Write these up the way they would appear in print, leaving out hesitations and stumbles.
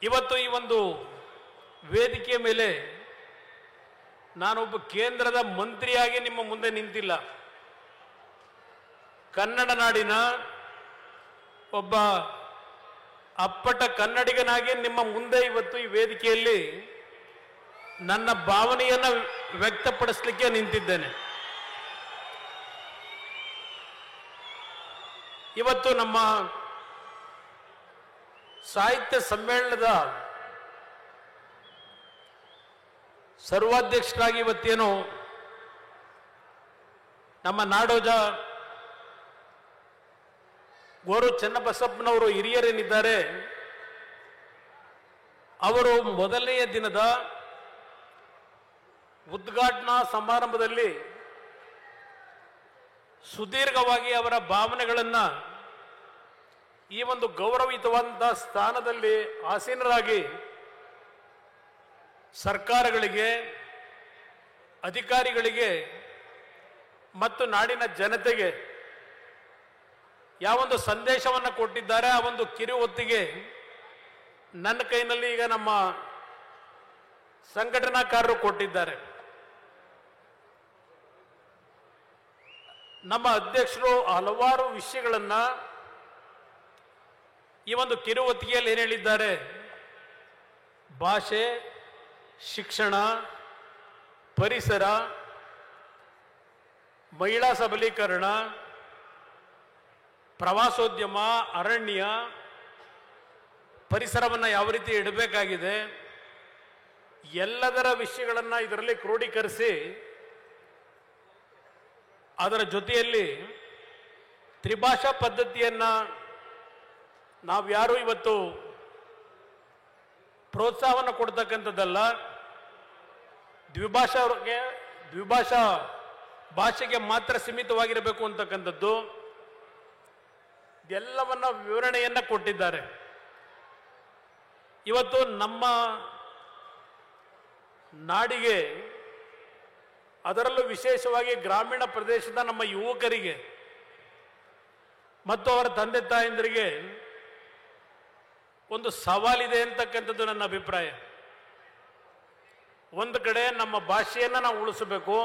ಇವತ್ತು ಈ ಒಂದು ವೇದಿಕೆಯ ಮೇಲೆ ನಾನೊಬ್ಬ ಕೇಂದ್ರದ ಮಂತ್ರಿಯಾಗಿ ನಿಮ್ಮ ಮುಂದೆ ನಿಂತಿಲ್ಲ. ಕನ್ನಡ ನಾಡಿನ ಒಬ್ಬ ಅಪ್ಪಟ ಕನ್ನಡಿಗನಾಗಿ ನಿಮ್ಮ ಮುಂದೆ ಇವತ್ತು ಈ ವೇದಿಕೆಯಲ್ಲಿ ನನ್ನ ಭಾವನೆಯನ್ನು ವ್ಯಕ್ತಪಡಿಸಲಿಕ್ಕೆ ನಿಂತಿದ್ದೇನೆ. ಇವತ್ತು ನಮ್ಮ ಸಾಹಿತ್ಯ ಸಮ್ಮೇಳನದ ಸರ್ವಾಧ್ಯಕ್ಷರಾಗಿ ಇವತ್ತೇನು ನಮ್ಮ ನಾಡೋಜ ಗೋರು ಚನ್ನಬಸಪ್ಪನವರು ಹಿರಿಯರೇನಿದ್ದಾರೆ, ಅವರು ಮೊದಲನೆಯ ದಿನದ ಉದ್ಘಾಟನಾ ಸಮಾರಂಭದಲ್ಲಿ ಸುದೀರ್ಘವಾಗಿ ಅವರ ಭಾವನೆಗಳನ್ನು ಈ ಒಂದು ಗೌರವಯುತವಾದಂತಹ ಸ್ಥಾನದಲ್ಲಿ ಆಸೀನರಾಗಿ ಸರ್ಕಾರಗಳಿಗೆ, ಅಧಿಕಾರಿಗಳಿಗೆ ಮತ್ತು ನಾಡಿನ ಜನತೆಗೆ ಯಾವೊಂದು ಸಂದೇಶವನ್ನು ಕೊಟ್ಟಿದ್ದಾರೆ, ಆ ಒಂದು ಕಿರು ಹೊತ್ತಿಗೆ ನನ್ನ ಕೈನಲ್ಲಿ ಈಗ ನಮ್ಮ ಸಂಘಟನಾಕಾರರು ಕೊಟ್ಟಿದ್ದಾರೆ. ನಮ್ಮ ಅಧ್ಯಕ್ಷರು ಹಲವಾರು ವಿಷಯಗಳನ್ನು ಈ ಒಂದು ಕಿರು ಹೊತ್ತಿಗೆಯಲ್ಲಿ ಏನು ಹೇಳಿದ್ದಾರೆ, ಭಾಷೆ, ಶಿಕ್ಷಣ, ಪರಿಸರ, ಮಹಿಳಾ ಸಬಲೀಕರಣ, ಪ್ರವಾಸೋದ್ಯಮ, ಅರಣ್ಯ, ಪರಿಸರವನ್ನು ಯಾವ ರೀತಿ ಇಡಬೇಕಾಗಿದೆ, ಎಲ್ಲದರ ವಿಷಯಗಳನ್ನು ಇದರಲ್ಲಿ ಕ್ರೋಢೀಕರಿಸಿ ಅದರ ಜೊತೆಯಲ್ಲಿ ತ್ರಿಭಾಷಾ ಪದ್ಧತಿಯನ್ನು ನಾವ್ಯಾರು ಇವತ್ತು ಪ್ರೋತ್ಸಾಹವನ್ನು ಕೊಡ್ತಕ್ಕಂಥದ್ದಲ್ಲ, ದ್ವಿಭಾಷಾ ಭಾಷೆಗೆ ಮಾತ್ರ ಸೀಮಿತವಾಗಿರಬೇಕು ಅಂತಕ್ಕಂಥದ್ದು ಎಲ್ಲವನ್ನ ವಿವರಣೆಯನ್ನು ಕೊಟ್ಟಿದ್ದಾರೆ. ಇವತ್ತು ನಮ್ಮ ನಾಡಿಗೆ, ಅದರಲ್ಲೂ ವಿಶೇಷವಾಗಿ ಗ್ರಾಮೀಣ ಪ್ರದೇಶದ ನಮ್ಮ ಯುವಕರಿಗೆ ಮತ್ತು ಅವರ ತಂದೆ ತಾಯಂದಿರಿಗೆ ಒಂದು ಸವಾಲಿದೆ ಅಂತಕ್ಕಂಥದ್ದು ನನ್ನ ಅಭಿಪ್ರಾಯ. ಒಂದು ಕಡೆ ನಮ್ಮ ಭಾಷೆಯನ್ನು ನಾವು ಉಳಿಸಬೇಕು,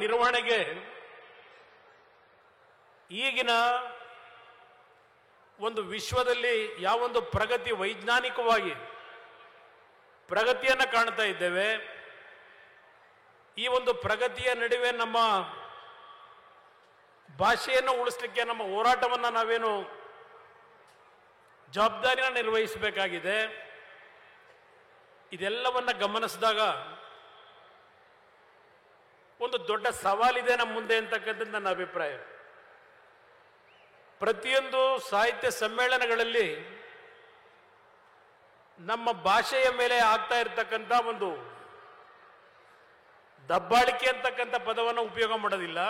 ನಿರ್ವಹಣೆಗೆ ಈಗಿನ ಒಂದು ವಿಶ್ವದಲ್ಲಿ ಯಾವೊಂದು ಪ್ರಗತಿ, ವೈಜ್ಞಾನಿಕವಾಗಿ ಪ್ರಗತಿಯನ್ನು ಕಾಣ್ತಾ ಇದ್ದೇವೆ, ಈ ಒಂದು ಪ್ರಗತಿಯ ನಡುವೆ ನಮ್ಮ ಭಾಷೆಯನ್ನು ಉಳಿಸಲಿಕ್ಕೆ ನಮ್ಮ ಹೋರಾಟವನ್ನು ನಾವೇನು ಜವಾಬ್ದಾರಿನ ನಿರ್ವಹಿಸಬೇಕಾಗಿದೆ. ಇದೆಲ್ಲವನ್ನ ಗಮನಿಸಿದಾಗ ಒಂದು ದೊಡ್ಡ ಸವಾಲಿದೆ ನಮ್ಮ ಮುಂದೆ ಅಂತಕ್ಕಂಥದ್ದು ನನ್ನ ಅಭಿಪ್ರಾಯ. ಪ್ರತಿಯೊಂದು ಸಾಹಿತ್ಯ ಸಮ್ಮೇಳನಗಳಲ್ಲಿ ನಮ್ಮ ಭಾಷೆಯ ಮೇಲೆ ಆಗ್ತಾ ಇರತಕ್ಕಂಥ ಒಂದು ದಬ್ಬಾಳಿಕೆ ಅಂತಕ್ಕಂಥ ಪದವನ್ನು ಉಪಯೋಗ ಮಾಡೋದಿಲ್ಲ,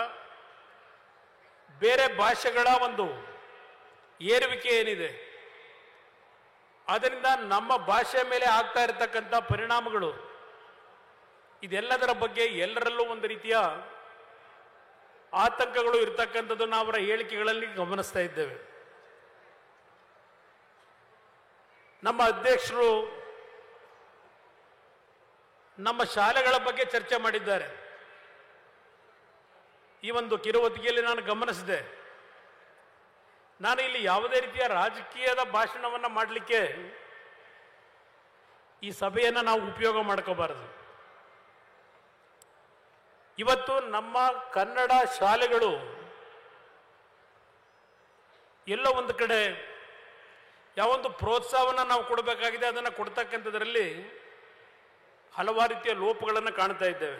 ಬೇರೆ ಭಾಷೆಗಳ ಒಂದು ಏರುವಿಕೆ ಏನಿದೆ ಅದರಿಂದ ನಮ್ಮ ಭಾಷೆಯ ಮೇಲೆ ಆಗ್ತಾ ಇರತಕ್ಕಂಥ ಪರಿಣಾಮಗಳು, ಇದೆಲ್ಲದರ ಬಗ್ಗೆ ಎಲ್ಲರಲ್ಲೂ ಒಂದು ರೀತಿಯ ಆತಂಕಗಳು ಇರತಕ್ಕಂಥದ್ದನ್ನು ಅವರ ಹೇಳಿಕೆಗಳಲ್ಲಿ ಗಮನಿಸ್ತಾ ಇದ್ದೇವೆ. ನಮ್ಮ ಅಧ್ಯಕ್ಷರು ನಮ್ಮ ಶಾಲೆಗಳ ಬಗ್ಗೆ ಚರ್ಚೆ ಮಾಡಿದ್ದಾರೆ. ಈ ಒಂದು ಕಿರು ಹೊತ್ತಿಗೆಯಲ್ಲಿ ನಾನು ಗಮನಿಸಿದೆ. ನಾನು ಇಲ್ಲಿ ಯಾವುದೇ ರೀತಿಯ ರಾಜಕೀಯದ ಭಾಷಣವನ್ನು ಮಾಡಲಿಕ್ಕೆ ಈ ಸಭೆಯನ್ನು ನಾವು ಉಪಯೋಗ ಮಾಡ್ಕೋಬಾರದು. ಇವತ್ತು ನಮ್ಮ ಕನ್ನಡ ಶಾಲೆಗಳು ಎಲ್ಲೋ ಒಂದು ಕಡೆ ಯಾವೊಂದು ಪ್ರೋತ್ಸಾಹವನ್ನು ನಾವು ಕೊಡಬೇಕಾಗಿದೆ, ಅದನ್ನು ಕೊಡ್ತಕ್ಕಂಥದ್ರಲ್ಲಿ ಹಲವಾರು ರೀತಿಯ ಲೋಪಗಳನ್ನು ಕಾಣ್ತಾ ಇದ್ದೇವೆ.